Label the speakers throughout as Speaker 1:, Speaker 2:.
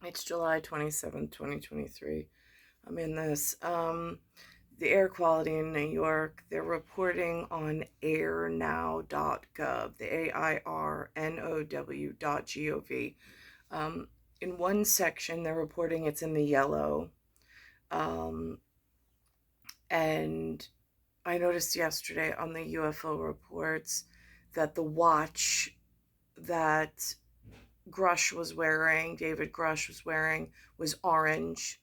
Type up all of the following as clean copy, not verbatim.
Speaker 1: It's July 27th, 2023. I'm in this. The air quality in New York, they're reporting on airnow.gov, the AIRNOW.gov. Um, in one section, they're reporting it's in the yellow. Um, and I noticed yesterday on the UFO reports that the watch that David Grush was wearing, was orange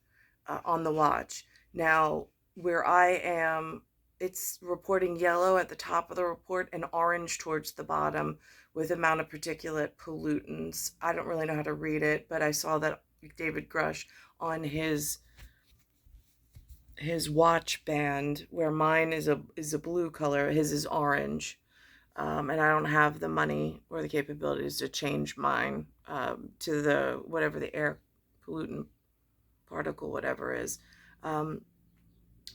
Speaker 1: on the watch. Now, where I am, it's reporting yellow at the top of the report and orange towards the bottom with amount of particulate pollutants. I don't really know how to read it, but I saw that David Grush on his watch band, where mine is a blue color, his is orange. And I don't have the money or the capabilities to change mine to the whatever the air pollutant particle, whatever is. Um,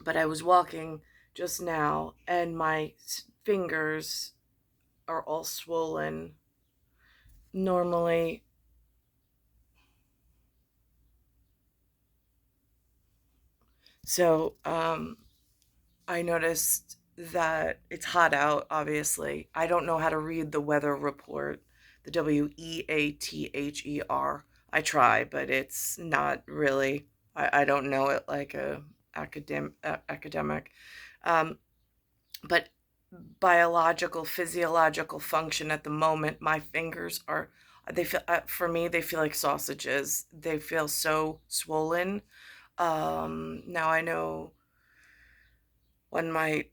Speaker 1: but I was walking just now, and my fingers are all swollen. Normally, so I noticed that it's hot out, obviously. I don't know how to read the weather report, the WEATHER. I try, but it's not really, I don't know it like a academic. Um, but physiological function at the moment, my fingers are, they feel, for me, they feel like sausages. They feel so swollen. Now I know one might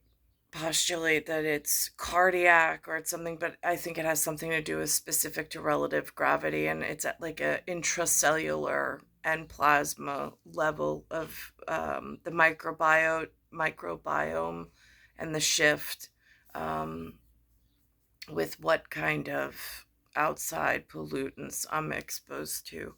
Speaker 1: postulate that it's cardiac or it's something, but I think it has something to do with specific to relative gravity, and it's at like a intracellular and plasma level of the microbiome and the shift um, with what kind of outside pollutants I'm exposed to.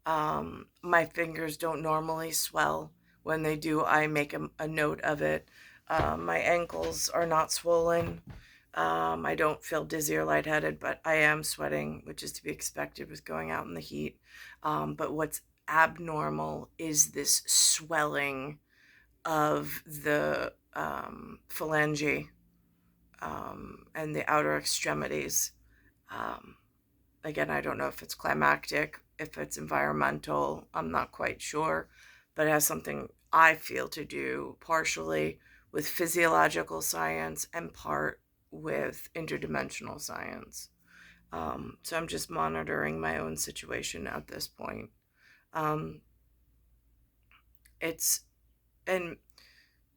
Speaker 1: My fingers don't normally swell. When they do, I make a note of it. My ankles are not swollen. I don't feel dizzy or lightheaded, but I am sweating, which is to be expected with going out in the heat. But what's abnormal is this swelling of the phalange and the outer extremities. Um, Again, I don't know if it's climactic, if it's environmental, I'm not quite sure, but it has something I feel to do partially with physiological science and part with interdimensional science. So I'm just monitoring my own situation at this point. Um, it's, and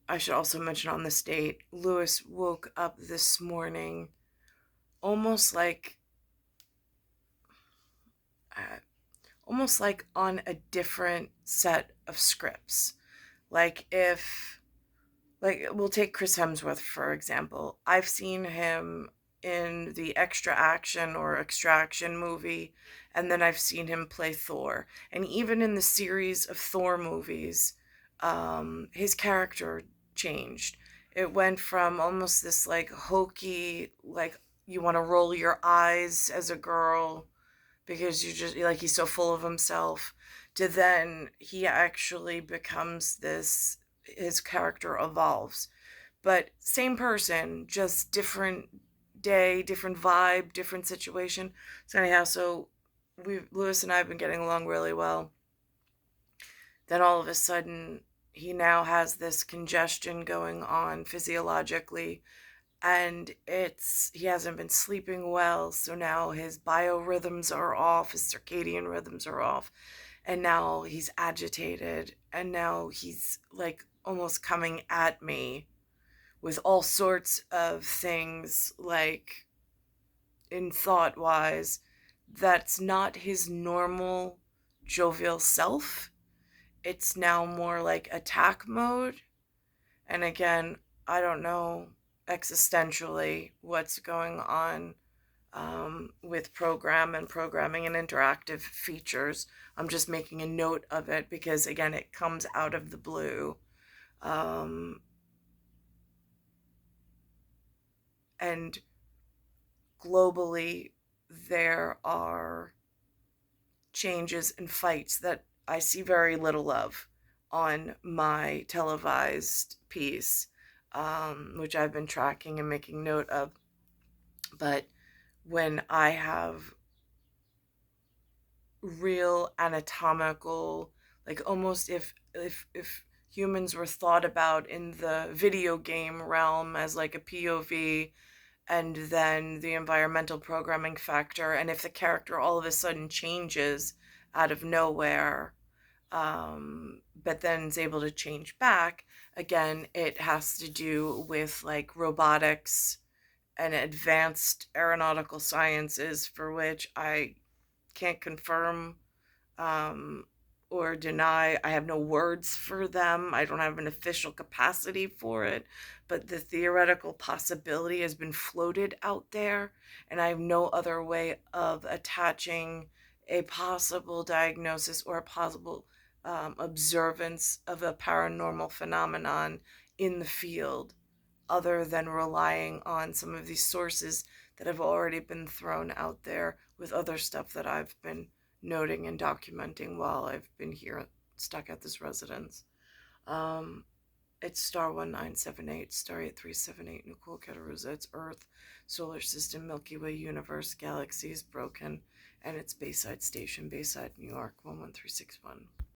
Speaker 1: I should also mention on this date, Lewis woke up this morning almost like, uh, almost like on a different set of scripts. Like if, like, we'll take Chris Hemsworth, for example. I've seen him in the Extra Action or Extraction movie, and then I've seen him play Thor. And even in the series of Thor movies, his character changed. It went from almost this like hokey, like you want to roll your eyes as a girl because you just like he's so full of himself, to then he actually becomes this, his character evolves, but same person, just different day, different vibe, different situation. So anyhow, so we, Lewis and I, have been getting along really well. Then all of a sudden he now has this congestion going on physiologically, and it's, he hasn't been sleeping well, so now his biorhythms are off, his circadian rhythms are off, and now he's agitated, and now he's like almost coming at me with all sorts of things, like in thought wise, that's not his normal jovial self. It's now more like attack mode. And again, I don't know existentially what's going on with programming and interactive features. I'm just making a note of it because, again, it comes out of the blue. Um, and globally, there are changes and fights that I see very little of on my televised piece, which I've been tracking and making note of. But when I have real anatomical, like almost if humans were thought about in the video game realm as like a POV, and then the environmental programming factor, and if the character all of a sudden changes out of nowhere, but then is able to change back again, it has to do with like robotics and advanced aeronautical sciences, for which I can't confirm, um, or deny. I have no words for them. I don't have an official capacity for it, but the theoretical possibility has been floated out there, and I have no other way of attaching a possible diagnosis or a possible observance of a paranormal phenomenon in the field other than relying on some of these sources that have already been thrown out there with other stuff that I've been noting and documenting while I've been here stuck at this residence. Um, it's star 1978, star 8378, Nicole, Cattaruzza. It's Earth, solar system, Milky Way, universe, galaxies, broken, and it's Bayside Station, Bayside, New York, 11361.